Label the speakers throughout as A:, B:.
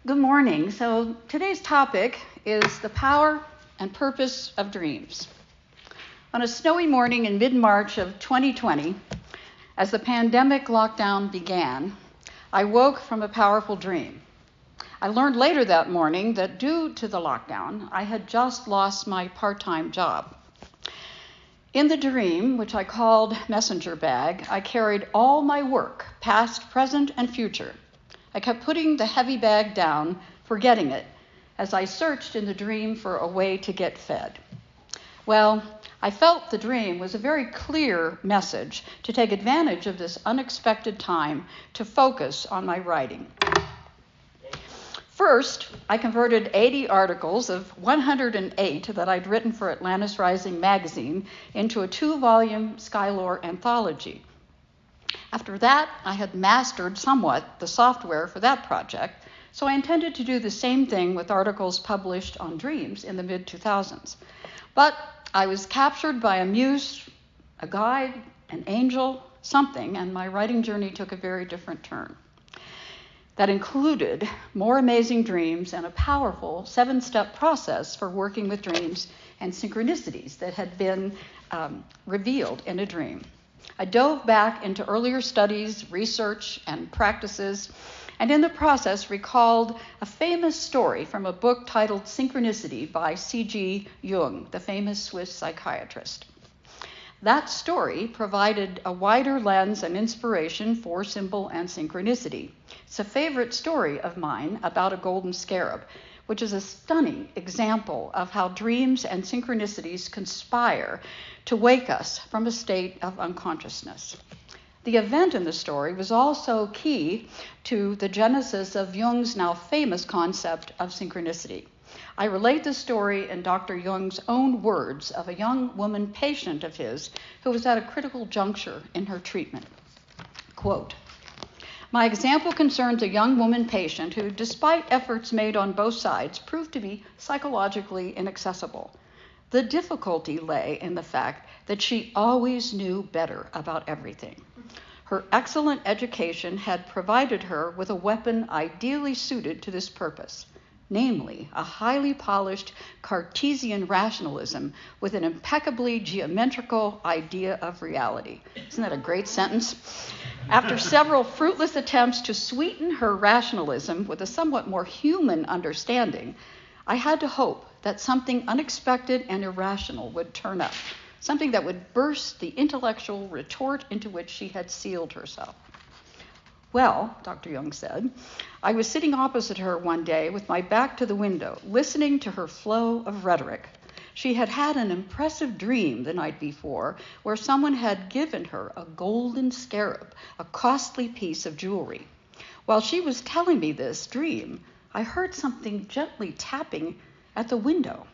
A: Good morning. So today's topic is the power and purpose of dreams. On a snowy morning in mid-March of 2020, as the pandemic lockdown began, I woke from a powerful dream. I learned later that morning that due to the lockdown, I had just lost my part-time job. In the dream, which I called messenger bag, I carried all my work, past, present, and future. I kept putting the heavy bag down, forgetting it, as I searched in the dream for a way to get fed. Well, I felt the dream was a very clear message to take advantage of this unexpected time to focus on my writing. First, I converted 80 articles of 108 that I'd written for Atlantis Rising magazine into a 2-volume Skylore anthology. After that, I had mastered somewhat the software for that project, so I intended to do the same thing with articles published on dreams in the mid-2000s. But I was captured by a muse, a guide, an angel, something, and my writing journey took a very different turn. That included more amazing dreams and a powerful 7-step process for working with dreams and synchronicities that had been revealed in a dream. I dove back into earlier studies, research, and practices, and in the process recalled a famous story from a book titled Synchronicity by C.G. Jung, the famous Swiss psychiatrist. That story provided a wider lens and inspiration for symbol and synchronicity. It's a favorite story of mine about a golden scarab, which is a stunning example of how dreams and synchronicities conspire to wake us from a state of unconsciousness. The event in the story was also key to the genesis of Jung's now famous concept of synchronicity. I relate the story in Dr. Jung's own words of a young woman patient of his who was at a critical juncture in her treatment. Quote, "My example concerns a young woman patient who, despite efforts made on both sides, proved to be psychologically inaccessible. The difficulty lay in the fact that she always knew better about everything. Her excellent education had provided her with a weapon ideally suited to this purpose, namely a highly polished Cartesian rationalism with an impeccably geometrical idea of reality." Isn't that a great sentence? After several fruitless attempts to sweeten her rationalism with a somewhat more human understanding, I had to hope that something unexpected and irrational would turn up, something that would burst the intellectual retort into which she had sealed herself. Well, Dr. Jung said, I was sitting opposite her one day with my back to the window, listening to her flow of rhetoric. She had had an impressive dream the night before where someone had given her a golden scarab, a costly piece of jewelry. While she was telling me this dream, I heard something gently tapping at the window.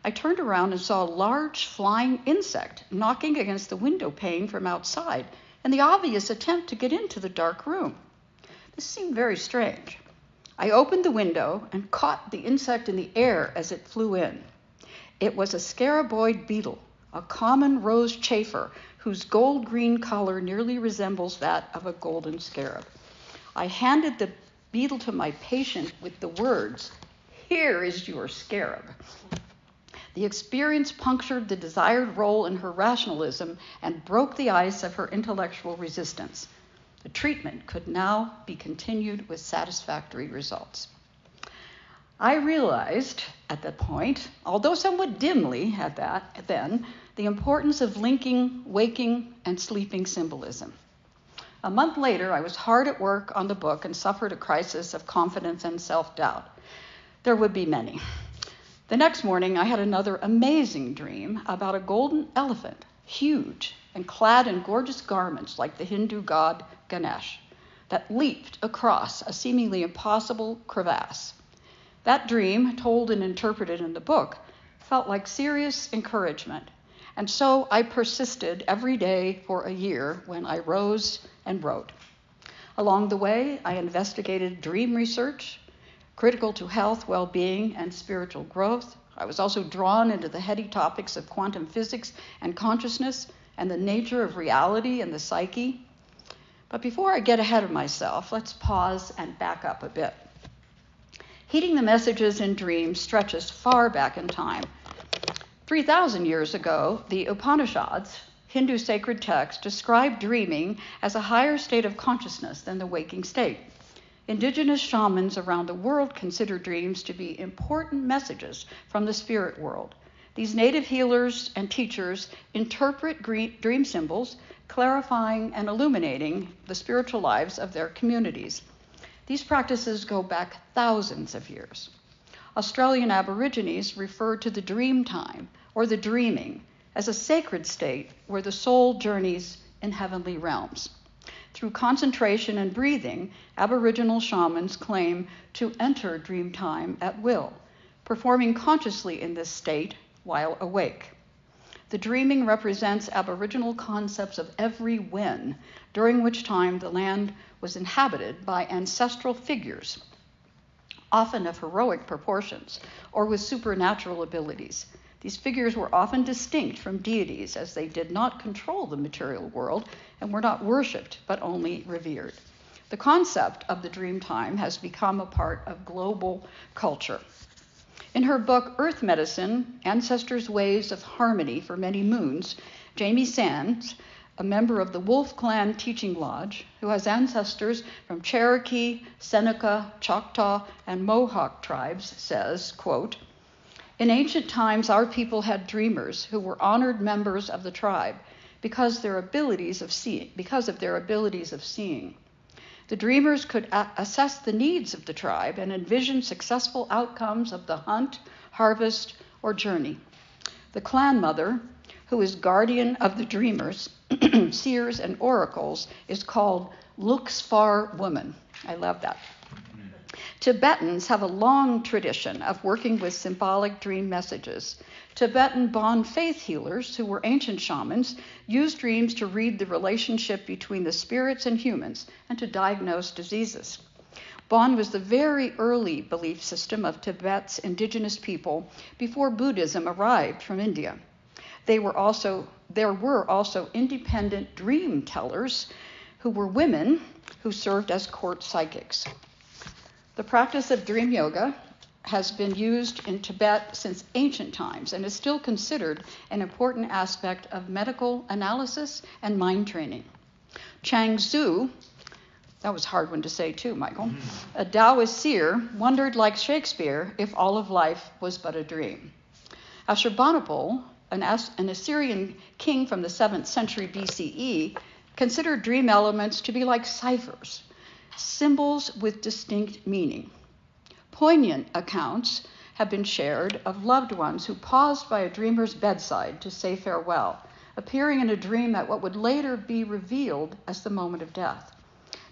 A: I turned around and saw a large flying insect knocking against the window pane from outside in the obvious attempt to get into the dark room. This seemed very strange. I opened the window and caught the insect in the air as it flew in. It was a scaraboid beetle, a common rose chafer whose gold-green color nearly resembles that of a golden scarab. I handed the beetle to my patient with the words, "Here is your scarab." The experience punctured the desired role in her rationalism and broke the ice of her intellectual resistance. The treatment could now be continued with satisfactory results. I realized at that point, although somewhat dimly then, the importance of linking waking and sleeping symbolism. A month later, I was hard at work on the book and suffered a crisis of confidence and self-doubt. There would be many. The next morning, I had another amazing dream about a golden elephant, huge and clad in gorgeous garments like the Hindu god Ganesh, that leaped across a seemingly impossible crevasse. That dream, told and interpreted in the book, felt like serious encouragement. And so I persisted every day for a year when I rose and wrote. Along the way, I investigated dream research, critical to health, well-being, and spiritual growth. I was also drawn into the heady topics of quantum physics and consciousness and the nature of reality and the psyche. But before I get ahead of myself, let's pause and back up a bit. Heeding the messages in dreams stretches far back in time. 3,000 years ago, the Upanishads, Hindu sacred texts, described dreaming as a higher state of consciousness than the waking state. Indigenous shamans around the world consider dreams to be important messages from the spirit world. These native healers and teachers interpret dream symbols, clarifying and illuminating the spiritual lives of their communities. These practices go back thousands of years. Australian Aborigines refer to the dream time, or the dreaming, as a sacred state where the soul journeys in heavenly realms. Through concentration and breathing, Aboriginal shamans claim to enter dream time at will, performing consciously in this state while awake. The dreaming represents Aboriginal concepts of every when, during which time the land was inhabited by ancestral figures, often of heroic proportions or with supernatural abilities. These figures were often distinct from deities, as they did not control the material world and were not worshipped, but only revered. The concept of the dream time has become a part of global culture. In her book, Earth Medicine, Ancestors' Ways of Harmony for Many Moons, Jamie Sands, a member of the Wolf Clan Teaching Lodge, who has ancestors from Cherokee, Seneca, Choctaw, and Mohawk tribes, says, quote, "In ancient times, our people had dreamers who were honored members of the tribe because of their abilities of seeing. The dreamers could assess the needs of the tribe and envision successful outcomes of the hunt, harvest, or journey. The clan mother, who is guardian of the dreamers, seers, and oracles, is called Luxfar woman." I love that. Tibetans have a long tradition of working with symbolic dream messages. Tibetan Bon faith healers, who were ancient shamans, used dreams to read the relationship between the spirits and humans and to diagnose diseases. Bon was the very early belief system of Tibet's indigenous people before Buddhism arrived from India. There were also independent dream tellers who were women who served as court psychics. The practice of dream yoga has been used in Tibet since ancient times and is still considered an important aspect of medical analysis and mind training. Chang Tzu, that was a hard one to say too, Michael, a Taoist seer, wondered like Shakespeare if all of life was but a dream. Ashurbanipal, an Assyrian king from the 7th century BCE, considered dream elements to be like ciphers, symbols with distinct meaning. Poignant accounts have been shared of loved ones who paused by a dreamer's bedside to say farewell, appearing in a dream at what would later be revealed as the moment of death.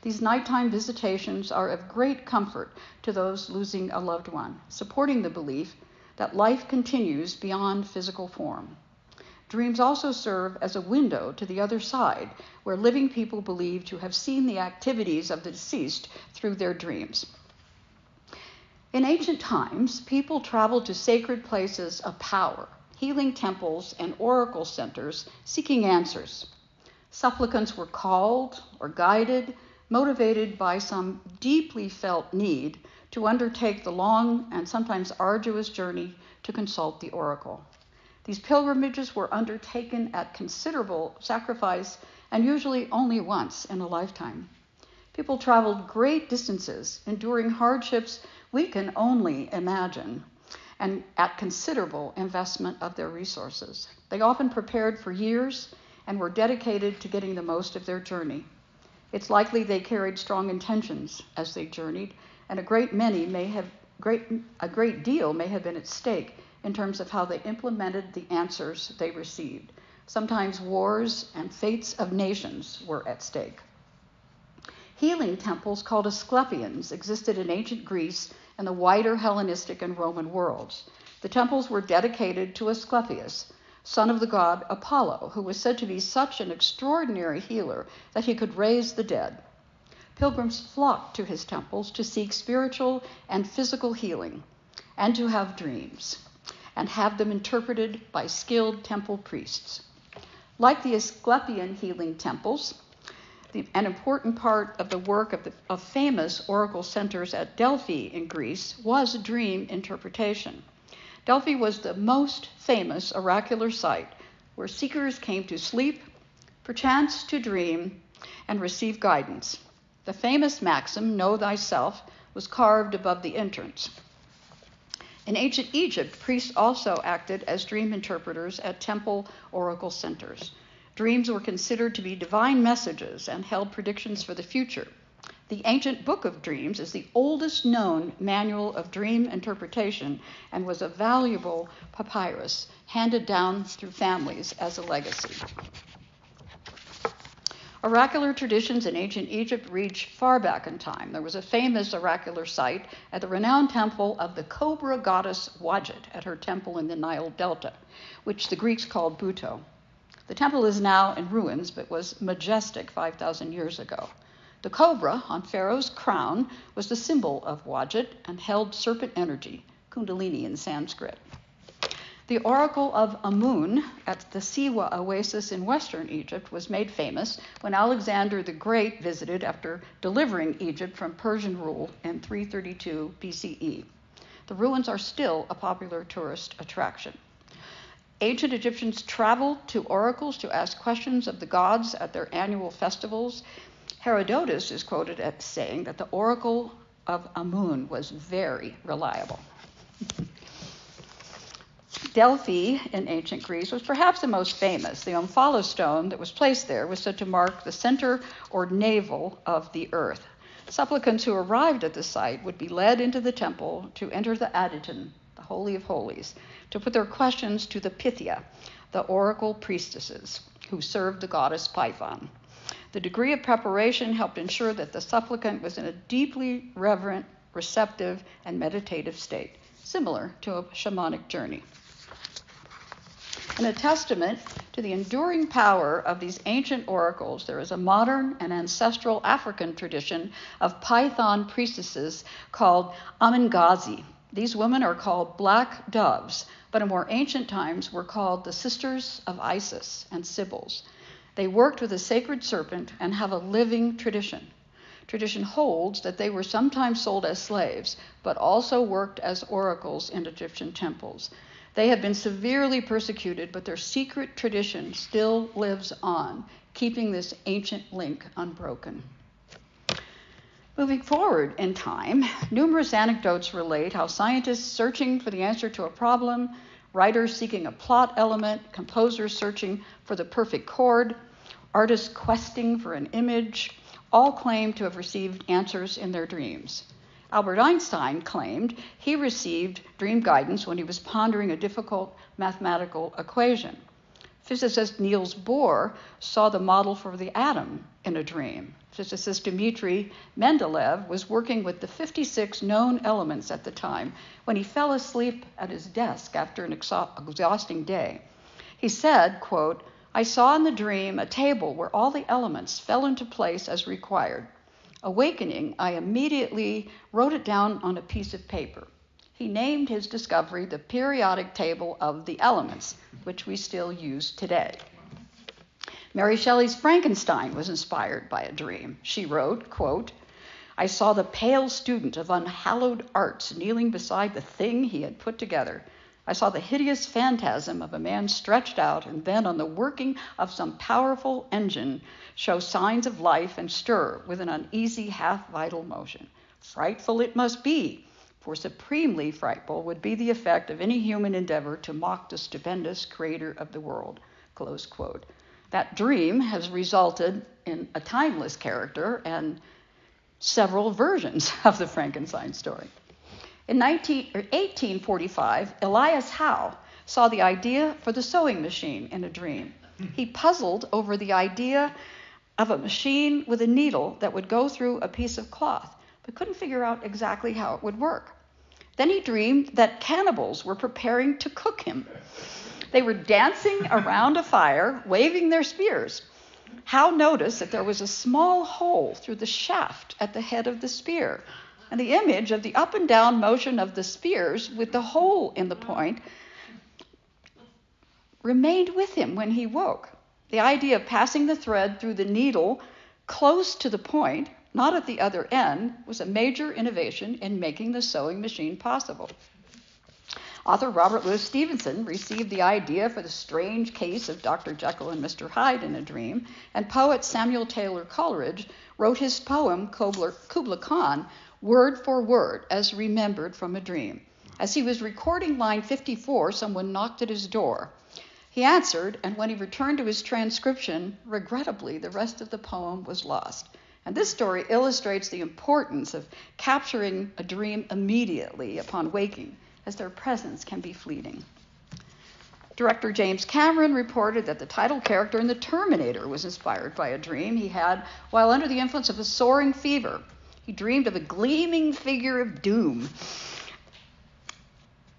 A: These nighttime visitations are of great comfort to those losing a loved one, supporting the belief that life continues beyond physical form. Dreams also serve as a window to the other side, where living people believe to have seen the activities of the deceased through their dreams. In ancient times, people traveled to sacred places of power, healing temples, and oracle centers, seeking answers. Supplicants were called or guided, motivated by some deeply felt need to undertake the long and sometimes arduous journey to consult the oracle. These pilgrimages were undertaken at considerable sacrifice and usually only once in a lifetime. People traveled great distances, enduring hardships we can only imagine, and at considerable investment of their resources. They often prepared for years and were dedicated to getting the most of their journey. It's likely they carried strong intentions as they journeyed, and a great deal may have been at stake in terms of how they implemented the answers they received. Sometimes wars and fates of nations were at stake. Healing temples called Asclepions existed in ancient Greece and the wider Hellenistic and Roman worlds. The temples were dedicated to Asclepius, son of the god Apollo, who was said to be such an extraordinary healer that he could raise the dead. Pilgrims flocked to his temples to seek spiritual and physical healing and to have dreams and have them interpreted by skilled temple priests. Like the Asclepian healing temples, An important part of the work of famous oracle centers at Delphi in Greece was dream interpretation. Delphi was the most famous oracular site where seekers came to sleep, perchance to dream, and receive guidance. The famous maxim, "Know thyself," was carved above the entrance. In ancient Egypt, priests also acted as dream interpreters at temple oracle centers. Dreams were considered to be divine messages and held predictions for the future. The ancient Book of Dreams is the oldest known manual of dream interpretation and was a valuable papyrus handed down through families as a legacy. Oracular traditions in ancient Egypt reach far back in time. There was a famous oracular site at the renowned temple of the cobra goddess Wadjet at her temple in the Nile Delta, which the Greeks called Buto. The temple is now in ruins, but was majestic 5,000 years ago. The cobra on Pharaoh's crown was the symbol of Wadjet and held serpent energy, Kundalini in Sanskrit. The oracle of Amun at the Siwa oasis in western Egypt was made famous when Alexander the Great visited after delivering Egypt from Persian rule in 332 BCE. The ruins are still a popular tourist attraction. Ancient Egyptians traveled to oracles to ask questions of the gods at their annual festivals. Herodotus is quoted as saying that the oracle of Amun was very reliable. Delphi in ancient Greece was perhaps the most famous. The Omphalos stone that was placed there was said to mark the center or navel of the earth. Supplicants who arrived at the site would be led into the temple to enter the Adyton, the Holy of Holies, to put their questions to the Pythia, the oracle priestesses who served the goddess Python. The degree of preparation helped ensure that the supplicant was in a deeply reverent, receptive, and meditative state, similar to a shamanic journey. In a testament to the enduring power of these ancient oracles, there is a modern and ancestral African tradition of Python priestesses called Amengazi. These women are called black doves, but in more ancient times were called the sisters of Isis and Sibyls. They worked with a sacred serpent and have a living tradition. Tradition holds that they were sometimes sold as slaves, but also worked as oracles in Egyptian temples. They have been severely persecuted, but their secret tradition still lives on, keeping this ancient link unbroken. Moving forward in time, numerous anecdotes relate how scientists searching for the answer to a problem, writers seeking a plot element, composers searching for the perfect chord, artists questing for an image, all claim to have received answers in their dreams. Albert Einstein claimed he received dream guidance when he was pondering a difficult mathematical equation. Physicist Niels Bohr saw the model for the atom in a dream. Physicist Dmitri Mendeleev was working with the 56 known elements at the time when he fell asleep at his desk after an exhausting day. He said, quote, "I saw in the dream a table where all the elements fell into place as required. Awakening, I immediately wrote it down on a piece of paper." He named his discovery the periodic table of the elements, which we still use today. Mary Shelley's Frankenstein was inspired by a dream. She wrote, quote, "I saw the pale student of unhallowed arts kneeling beside the thing he had put together. I saw the hideous phantasm of a man stretched out and then on the working of some powerful engine show signs of life and stir with an uneasy half-vital motion. Frightful it must be, for supremely frightful would be the effect of any human endeavor to mock the stupendous creator of the world." Close quote. That dream has resulted in a timeless character and several versions of the Frankenstein story. In 1845, Elias Howe saw the idea for the sewing machine in a dream. He puzzled over the idea of a machine with a needle that would go through a piece of cloth, but couldn't figure out exactly how it would work. Then he dreamed that cannibals were preparing to cook him. They were dancing around a fire, waving their spears. Howe noticed that there was a small hole through the shaft at the head of the spear, and the image of the up and down motion of the spears with the hole in the point remained with him when he woke. The idea of passing the thread through the needle Close to the point, not at the other end, was a major innovation in making the sewing machine possible. Author Robert Louis Stevenson received the idea for the strange case of Dr. Jekyll and Mr. Hyde in a dream, and poet Samuel Taylor Coleridge wrote his poem Kubla Khan word for word as remembered from a dream. As he was recording line 54, someone knocked at his door. He answered, and when he returned to his transcription, regrettably, the rest of the poem was lost. And this story illustrates the importance of capturing a dream immediately upon waking, as their presence can be fleeting. Director James Cameron reported that the title character in The Terminator was inspired by a dream he had while under the influence of a soaring fever. He dreamed of a gleaming figure of doom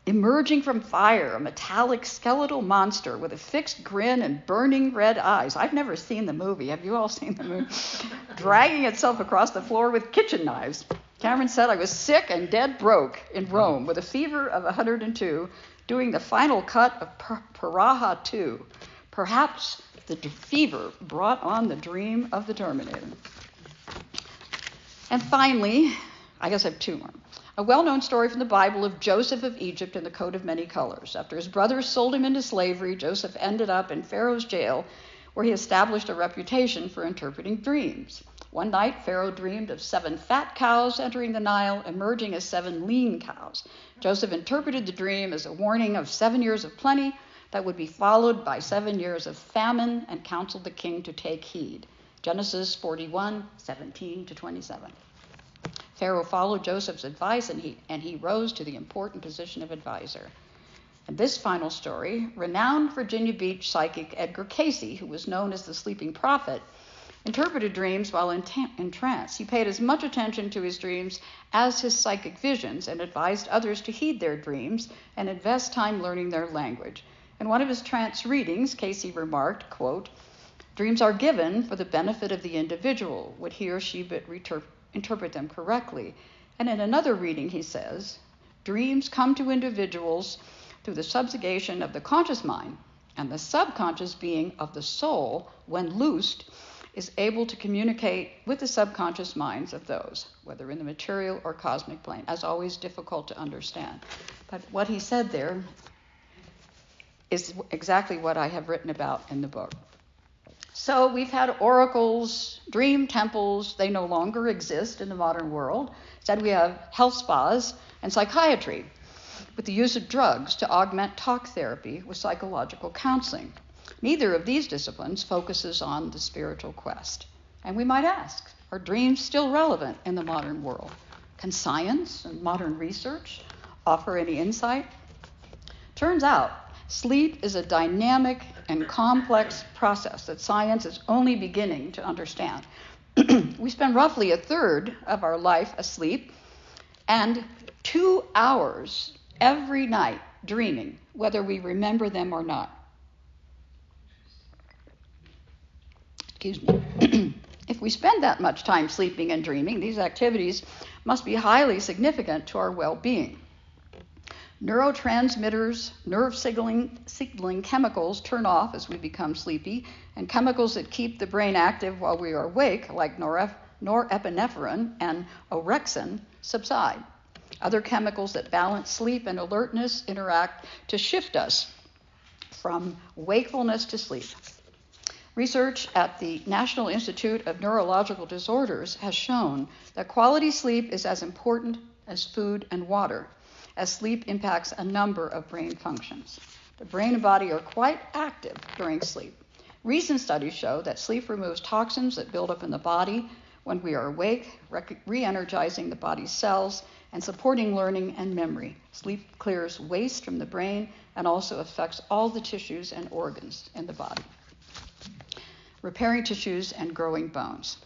A: emerging from fire, a metallic skeletal monster with a fixed grin and burning red eyes. I've never seen the movie. Have you all seen the movie? Dragging itself across the floor with kitchen knives. Cameron said, I was sick and dead broke in Rome with a fever of 102, doing the final cut of Paraha 2. Perhaps the fever brought on the dream of the Terminator. And finally, I guess I have two more. A well-known story from the Bible of Joseph of Egypt and the coat of many colors. After his brothers sold him into slavery, Joseph ended up in Pharaoh's jail, where he established a reputation for interpreting dreams. One night, Pharaoh dreamed of 7 fat cows entering the Nile, emerging as 7 lean cows. Joseph interpreted the dream as a warning of 7 years of plenty that would be followed by 7 years of famine, and counseled the king to take heed. Genesis 41:17-27. Pharaoh followed Joseph's advice, and he rose to the important position of advisor. And this final story, renowned Virginia Beach psychic Edgar Cayce, who was known as the Sleeping Prophet, interpreted dreams while in trance. He paid as much attention to his dreams as his psychic visions and advised others to heed their dreams and invest time learning their language. In one of his trance readings, Cayce remarked, quote, dreams are given for the benefit of the individual, would he or she but interpret them correctly. And in another reading, he says, dreams come to individuals through the subjugation of the conscious mind, and the subconscious being of the soul, when loosed, is able to communicate with the subconscious minds of those, whether in the material or cosmic plane. As always, difficult to understand. But what he said there is exactly what I have written about in the book. So we've had oracles, dream temples. They no longer exist in the modern world. Instead, we have health spas and psychiatry, with the use of drugs to augment talk therapy with psychological counseling. Neither of these disciplines focuses on the spiritual quest. And we might ask, are dreams still relevant in the modern world? Can science and modern research offer any insight? Turns out, sleep is a dynamic and complex process that science is only beginning to understand. We spend roughly a third of our life asleep and 2 hours every night dreaming, whether we remember them or not. Excuse me. If we spend that much time sleeping and dreaming, these activities must be highly significant to our well-being. Neurotransmitters, nerve signaling chemicals turn off as we become sleepy, and chemicals that keep the brain active while we are awake, like norepinephrine and orexin, subside. Other chemicals that balance sleep and alertness interact to shift us from wakefulness to sleep. Research at the National Institute of Neurological Disorders has shown that quality sleep is as important as food and water, as sleep impacts a number of brain functions. The brain and body are quite active during sleep. Recent studies show that sleep removes toxins that build up in the body when we are awake, re-energizing the body's cells and supporting learning and memory. Sleep clears waste from the brain and also affects all the tissues and organs in the body, repairing tissues and growing bones.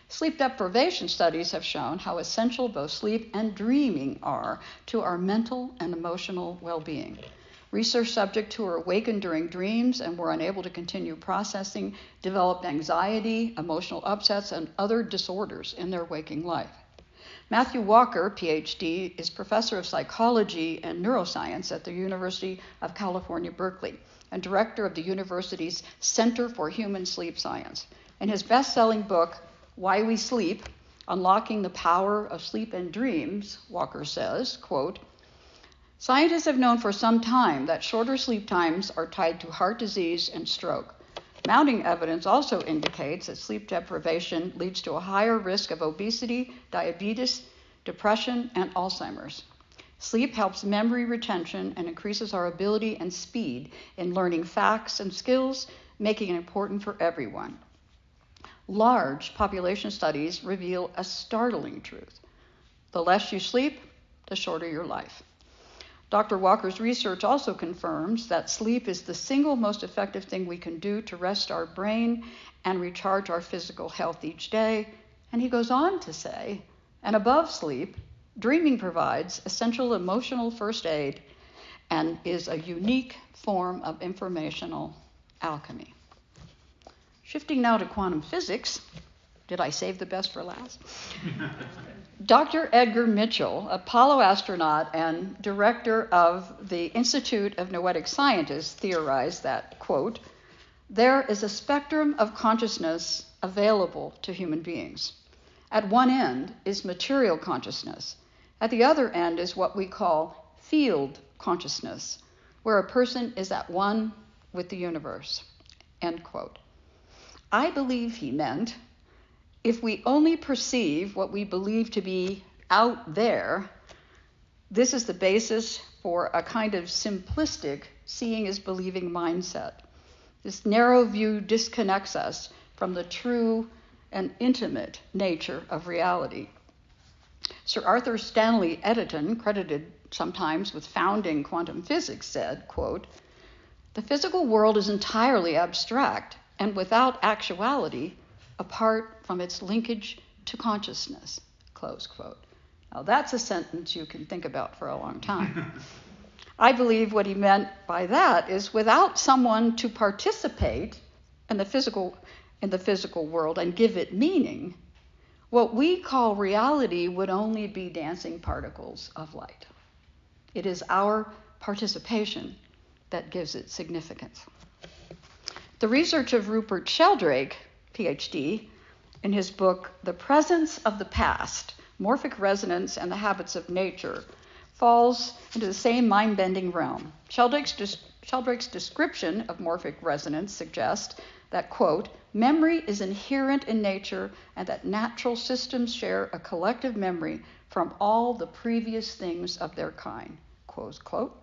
A: Sleep deprivation studies have shown how essential both sleep and dreaming are to our mental and emotional well-being. Research subjects who were awakened during dreams and were unable to continue processing developed anxiety, emotional upsets, and other disorders in their waking life. Matthew Walker, PhD, is professor of psychology and neuroscience at the University of California, Berkeley, and director of the university's Center for Human Sleep Science. In his best-selling book, Why We Sleep, Unlocking the Power of Sleep and Dreams, Walker says, quote, scientists have known for some time that shorter sleep times are tied to heart disease and stroke. Mounting evidence also indicates that sleep deprivation leads to a higher risk of obesity, diabetes, depression, and Alzheimer's. Sleep helps memory retention and increases our ability and speed in learning facts and skills, making it important for everyone. Large population studies reveal a startling truth. The less you sleep, the shorter your life. Dr. Walker's research also confirms that sleep is the single most effective thing we can do to rest our brain and recharge our physical health each day. And he goes on to say, and above sleep, dreaming provides essential emotional first aid and is a unique form of informational alchemy. Shifting now to quantum physics, did I save the best for last? Dr. Edgar Mitchell, Apollo astronaut and director of the Institute of Noetic Scientists, theorized that, quote, there is a spectrum of consciousness available to human beings. At one end is material consciousness. At the other end is what we call field consciousness, where a person is at one with the universe, end quote. I believe he meant, if we only perceive what we believe to be out there, this is the basis for a kind of simplistic seeing is believing mindset. This narrow view disconnects us from the true and intimate nature of reality. Sir Arthur Stanley Eddington, credited sometimes with founding quantum physics, said, quote, the physical world is entirely abstract and without actuality, apart from its linkage to consciousness, close quote. Now that's a sentence you can think about for a long time. I believe what he meant by that is without someone to participate in the physical world and give it meaning, what we call reality would only be dancing particles of light. It is our participation that gives it significance. The research of Rupert Sheldrake, PhD, in his book, The Presence of the Past, Morphic Resonance and the Habits of Nature, falls into the same mind-bending realm. Sheldrake's description of morphic resonance suggests that, quote, memory is inherent in nature and that natural systems share a collective memory from all the previous things of their kind, close quote.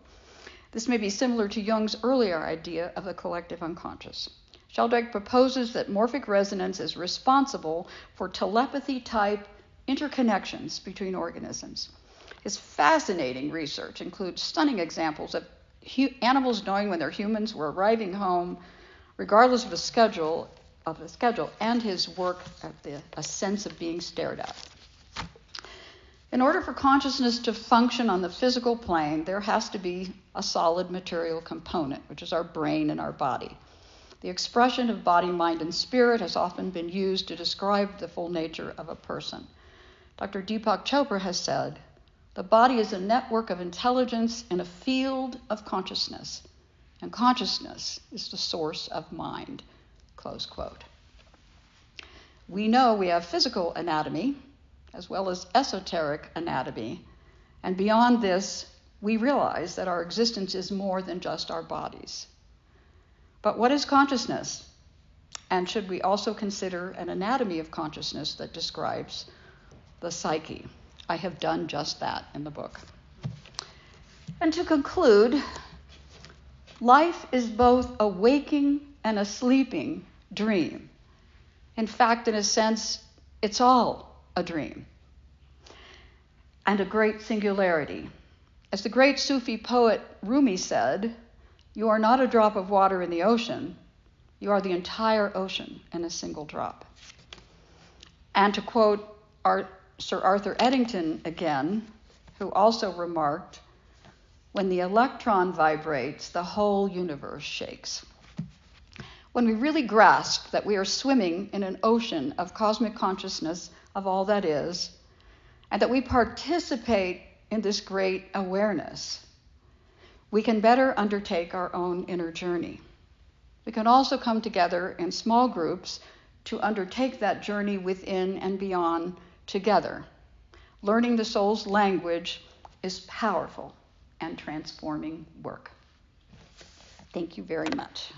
A: This may be similar to Jung's earlier idea of the collective unconscious. Sheldrake proposes that morphic resonance is responsible for telepathy-type interconnections between organisms. His fascinating research includes stunning examples of animals knowing when their humans were arriving home, regardless of the schedule, and his work at a sense of being stared at. In order for consciousness to function on the physical plane, there has to be a solid material component, which is our brain and our body. The expression of body, mind, and spirit has often been used to describe the full nature of a person. Dr. Deepak Chopra has said, the body is a network of intelligence in a field of consciousness, and consciousness is the source of mind, close quote. We know we have physical anatomy, as well as esoteric anatomy, and beyond this, we realize that our existence is more than just our bodies. But what is consciousness? And should we also consider an anatomy of consciousness that describes the psyche? I have done just that in the book. And to conclude, life is both a waking and a sleeping dream. In fact, in a sense, it's all a dream and a great singularity. As the great Sufi poet Rumi said, you are not a drop of water in the ocean, you are the entire ocean in a single drop. And to quote Sir Arthur Eddington again, who also remarked, when the electron vibrates, the whole universe shakes. When we really grasp that we are swimming in an ocean of cosmic consciousness of all that is, and that we participate in this great awareness, we can better undertake our own inner journey. We can also come together in small groups to undertake that journey within and beyond together. Learning the soul's language is powerful and transforming work. Thank you very much.